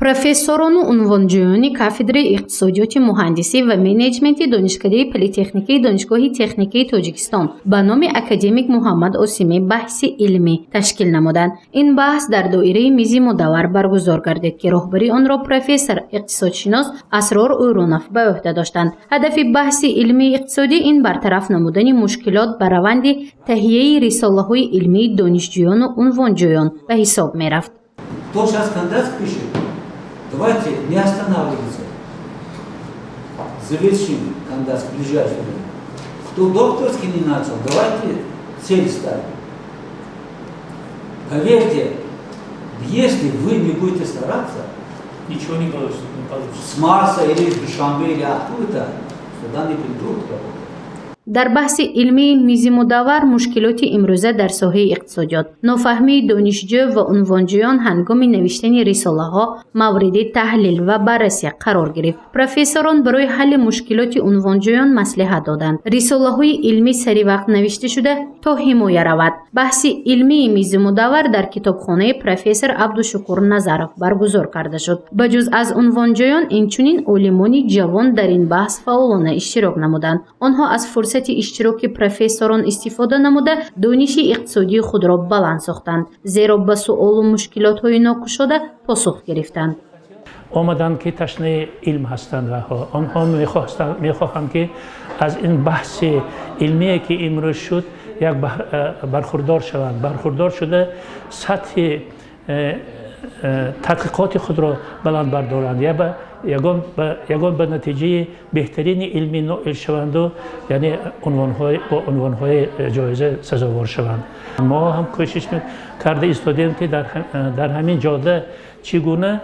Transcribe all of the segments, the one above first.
профессорону унвонҷӯёни кафедраи иқтисодиёти муҳандисӣ ва менеҷменти донишкадаи политехникаи донишгоҳи техникии Тоҷикистон ба номи академик Муҳаммад Осимӣ баҳси илмӣ ташкил намуданд. Ин баҳс дар доираи мизи мудаввар баргузор гардид, ки роҳбари онро профессор иқтисодшинос Асрор Уйрунов ба ӯҳда доштанд. ҳадафи баҳси илмии иқтисодӣ ин бартараф намудани мушкилот ба раванди таҳияи рисолаҳои илмии донишҷӯёну унвонҷӯён ба ҳисоб мерафт. Давайте не останавливаться. Завершим кандидат в ближайшее время. Кто докторский не начал, давайте цель ставим. Поверьте, если вы не будете стараться, ничего не получится. С Марса или из Душанбе или откуда-то, сюда не придут работать. дар баҳси илмии мизи мудаввар мушкилоти имрӯза дар соҳаи иқтисодиёт, нофаҳмии донишҷӯ ва унвонҷӯён ҳангоми навиштани рисолаҳо мавриди таҳлил ва баррасӣ қарор гирифт. профессорон барои ҳалли мушкилоти унвонҷӯён маслиҳат доданд. рисолаҳои илмӣ саривақт навишта шуда то ҳимоя равад. баҳси илмии мизи мудаввар дар китобхонаи профессор Абдушукур Назаров баргузор карда шуд. ба ҷуз аз унвонҷӯён инчунин олимони ҷавон дар ин баҳс фаъолона иштирок намуданд. онҳо аз фурсати иштироки профессорон истифода намуда дониши иқтисодии худро баланд сохтанд, зеро ба суолу мушкилотҳои нокушода посух гирифтанд. آمدند که تشنه علم هستند و آنها میخواهند که از این بحث علمی که امروز شد یک برخوردار شوند. برخوردار شده سطح تحقیقات خود را بلند بردارند یا یگان به نتیجه بهترین علمی نائل شوند و یعنی عنوانهای جایزه سزاوار شوند. ما هم کوشش کرده ایستادیم که در همین جاده چگونه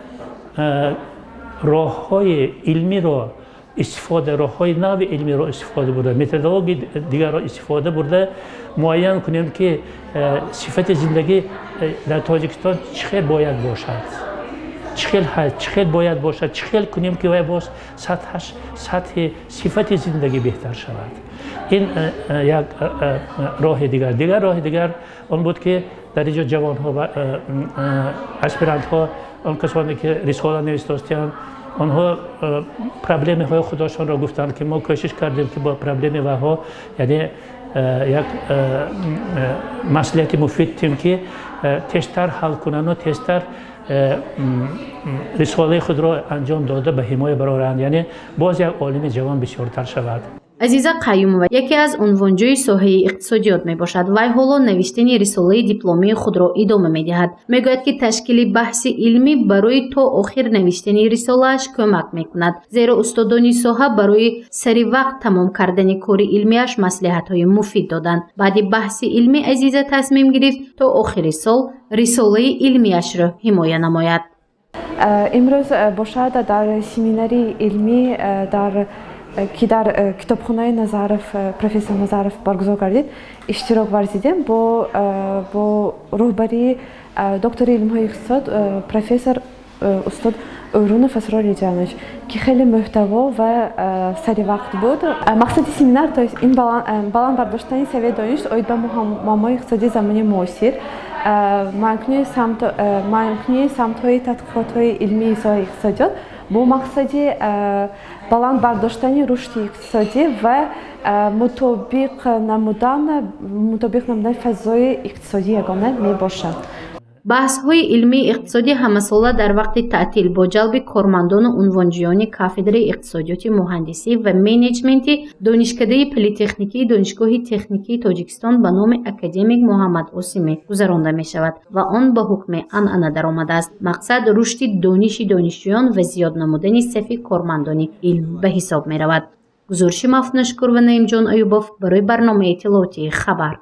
راه‌های علمی را استفاده، راه‌های نو علمی را استفاده برده، متدولوژی دیگر را استفاده برده معین کنیم که صفت زندگی در تاجیکستان چقدر باید باشد، چقدر باید باشد، چقدر کنیم که باز سطح صفت زندگی بهتر شود. این یک راه راه دیگر آن بود که در اینجا جوان‌ها و اسپرانت‌ها، آن کسانی که رساله نوشتند، آنها پرابلم های خودشان را گفتند که ما کوشش کردیم که با پرابلم وها یعنی یک مصلحت مفید تیم که تشتر حل کنند و تشتر رساله خود را انجام داده به حمایت برآورند، یعنی باز یک عالم جوان بسیارتر شود. азиза қаюмова яке аз унвонҷӯи соҳаи иқтисодиёт мебошад. вай ҳоло навиштани рисолаи дипломии худро идома медиҳад. мегӯяд ки ташкили баҳси илмӣ барои то охир навиштани рисолааш кӯмак мекунад, зеро устодони соҳа барои саривақт тамом кардани кори илмиаш маслиҳатҳои муфид доданд. баъди баҳси илмӣ азиза тасмим гирифт то охири сол рисолаи илмиашро ҳимоя намояд. имрӯз бошад дар семинари илмӣ که در کتابخانه نظرف پروفسور نظرف برگزار کردید اشتراک ورزیدیم با رهبری دکتر علم‌های اقتصاد پروفسور استاد اورونوف اسرار جانش که خیلی محتوا و سری وقت بود. مقصد سمینار то есть این баланд бардоштани савияи дониш оид ба муаммои иқтисодии замони муосир, маънкунии самтҳои тадқиқотҳои илмии соҳаи иқтисодиёт бо мақсади баланд бардоштани рушди иқтисодӣ ва мутобиқ намудани фазои иқтисодии ягона мебошад. баҳсҳои илмии иқтисодӣ ҳамасола дар вақти таътил бо ҷалби кормандону унвонҷӯёни кафедраи иқтисодиёти муҳандисӣ ва менеҷменти донишкадаи политехникии донишгоҳи техникии Тоҷикистон ба номи академик Муҳаммад Осимӣ гузаронда мешавад ва он ба ҳукми анъана даромадааст. мақсад рушди дониши донишҷӯён ва зиёд намудани сафи кормандони илм ба ҳисоб меравад. гузориши Мафтунашкур ва Наимҷон Аюбов барои барномаи иттилоотии хабар.